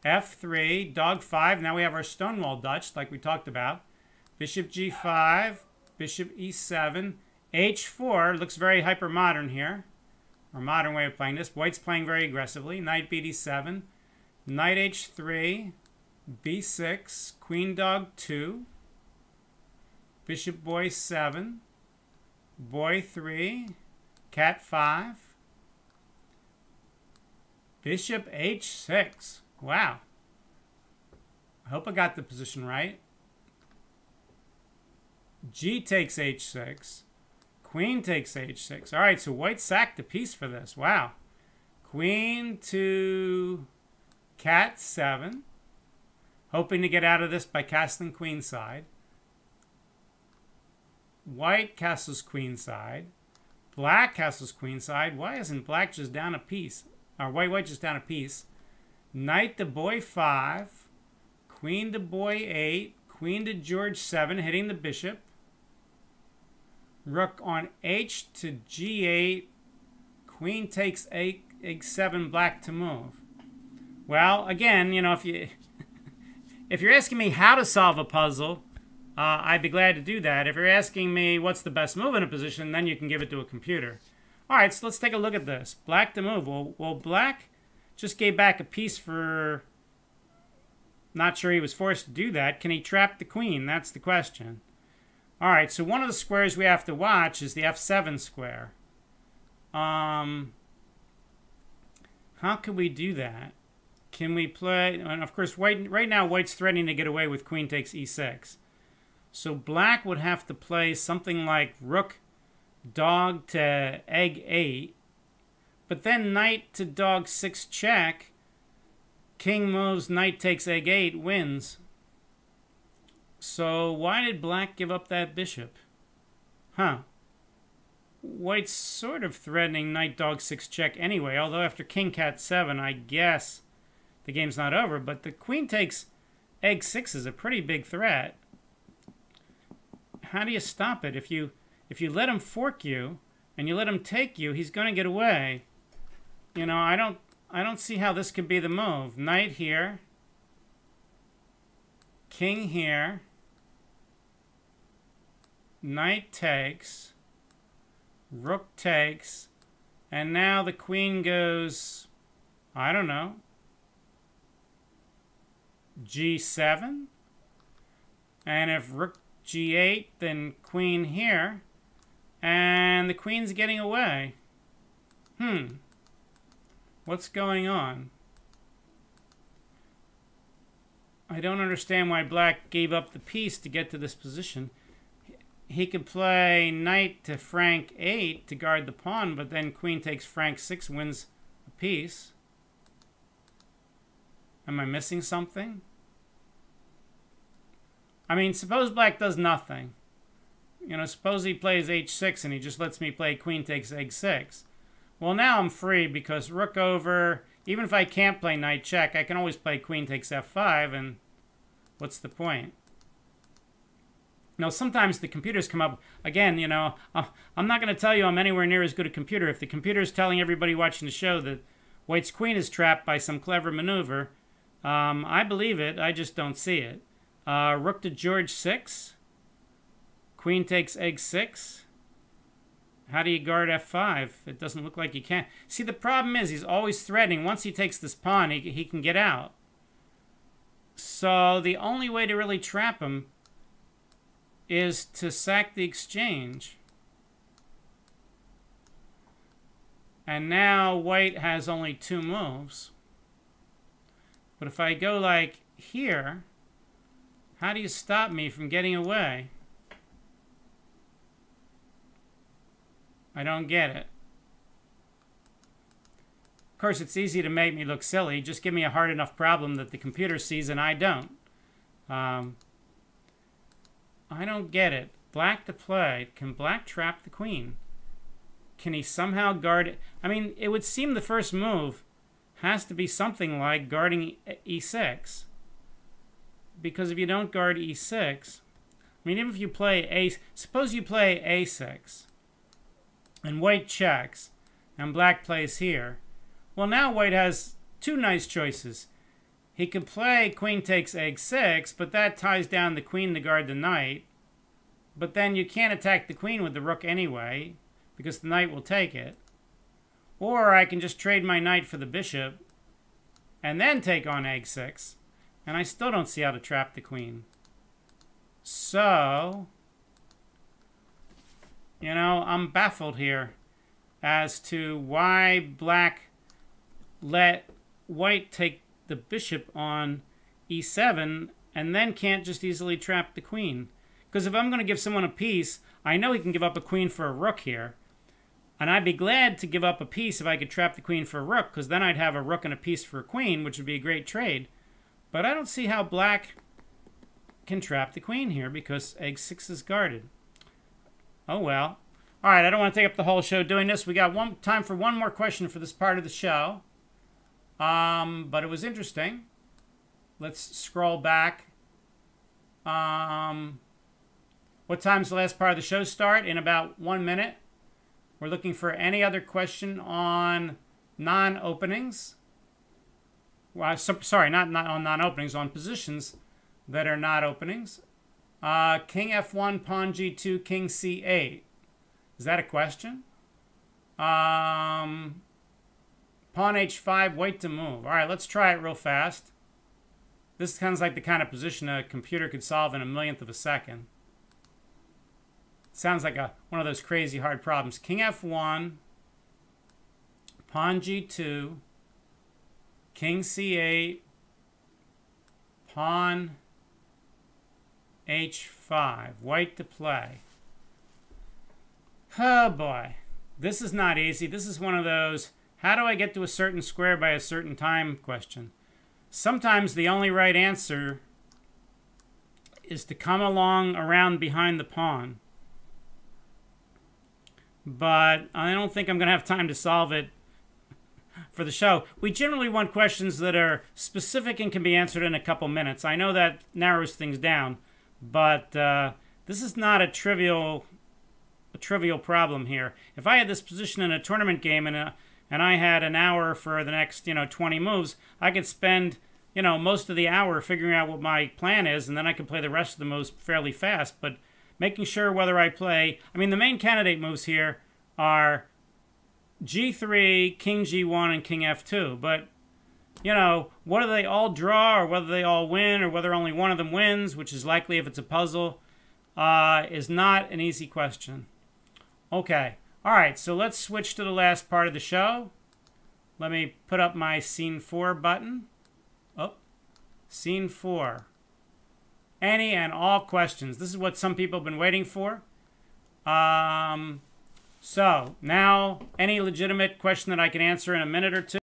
F3, dog 5. Now we have our Stonewall Dutch, like we talked about. Bishop G5, Bishop E7, H4. Looks very hyper-modern here. Or modern way of playing this. White's playing very aggressively. Knight BD7, Knight H3, B6, Queen Dog 2, Bishop Boy 7, Boy 3, Cat 5, Bishop H6. Wow. I hope I got the position right. G takes H6. Queen takes H6. All right, so White sacked a piece for this. Wow. Queen to Cat 7. Hoping to get out of this by castling queenside. White castles queenside. Black castles queenside. Why isn't Black just down a piece? Or White just down a piece. Knight to Boy 5. Queen to Boy 8. Queen to George 7, hitting the bishop. Rook on H to G8. Queen takes H7, Black to move. Well, again, you know, if you're asking me how to solve a puzzle, I'd be glad to do that. If you're asking me what's the best move in a position, then you can give it to a computer. All right, so let's take a look at this. Black to move. Well, Black just gave back a piece for... Not sure he was forced to do that. Can he trap the queen? That's the question. All right, so one of the squares we have to watch is the F7 square. How can we do that? Can we play... And of course, right now, White's threatening to get away with queen takes E6. So Black would have to play something like rook, dog to egg 8. But then knight to dog 6 check. King moves, knight takes egg 8, wins. So why did Black give up that bishop? Huh. White's sort of threatening knight dog 6 check anyway, although after king cat 7, I guess the game's not over. But the queen takes egg 6 is a pretty big threat. How do you stop it? If you let him fork you and you let him take you, he's going to get away. You know, I don't see how this could be the move. Knight here. King here. Knight takes. Rook takes. And now the queen goes, I don't know, G7. And if rook G8, then queen here. And the queen's getting away. What's going on? I don't understand why Black gave up the piece to get to this position. He could play knight to Frank 8 to guard the pawn, but then queen takes Frank 6, wins a piece. Am I missing something? I mean, suppose Black does nothing. You know, suppose he plays H6 and he just lets me play queen takes egg 6. Well, now I'm free because rook over, even if I can't play knight check, I can always play queen takes F5, and what's the point? Now, sometimes the computers come up, again, you know, I'm not going to tell you I'm anywhere near as good a computer. If the computer is telling everybody watching the show that White's queen is trapped by some clever maneuver, I believe it, I just don't see it. Rook to George 6. Queen takes egg 6. How do you guard F5? It doesn't look like you can. See, the problem is he's always threatening. Once he takes this pawn, he can get out. So the only way to really trap him is to sack the exchange. And now White has only 2 moves. But if I go like here, how do you stop me from getting away? I don't get it. Of course, it's easy to make me look silly. Just give me a hard enough problem that the computer sees and I don't. I don't get it. Black to play. Can Black trap the queen? Can he somehow guard it? I mean, it would seem the first move has to be something like guarding E6. Because if you don't guard E6, I mean, even if you play suppose you play A6, and White checks, and Black plays here. Well, now White has 2 nice choices. he could play queen takes egg6, but that ties down the queen to guard the knight. But then you can't attack the queen with the rook anyway, because the knight will take it. Or I can just trade my knight for the bishop, and then take on egg6. And I still don't see how to trap the queen. So, you know, I'm baffled here as to why black let white take the bishop on e7 and then can't just easily trap the queen. Because if I'm going to give someone a piece, I know he can give up a queen for a rook here. And I'd be glad to give up a piece if I could trap the queen for a rook, because then I'd have a rook and a piece for a queen, which would be a great trade. But I don't see how black can trap the queen here because egg6 is guarded. Oh well. All right, I don't want to take up the whole show doing this. We got time for one more question for this part of the show. But it was interesting. Let's scroll back. What time's the last part of the show start? In about 1 minute. We're looking for any other question on non-openings. Well, sorry, not on non-openings, on positions that are not openings. King f1, pawn g2, king c8. Is that a question? Pawn h5, wait to move. All right, let's try it real fast. This sounds like the kind of position a computer could solve in a millionth of a second. Sounds like one of those crazy hard problems. King f1, pawn g2, king c8, pawn h5. White to play. Oh boy. This is not easy. This is one of those, how do I get to a certain square by a certain time question. Sometimes the only right answer is to come along around behind the pawn. But I don't think I'm going to have time to solve it for the show. We generally want questions that are specific and can be answered in a couple minutes. I know that narrows things down, but this is not a trivial problem here. If I had this position in a tournament game and I had an hour for the next 20 moves, I could spend most of the hour figuring out what my plan is, and then I could play the rest of the moves fairly fast. But making sure whether I play, I mean, the main candidate moves here are g3, king g1, and king f2. But, whether they all draw or whether they all win or whether only one of them wins, which is likely if it's a puzzle, is not an easy question. Okay. All right, so let's switch to the last part of the show. Let me put up my scene 4 button. Oh, scene 4. Any and all questions. This is what some people have been waiting for. So now any legitimate question that I can answer in a minute or two.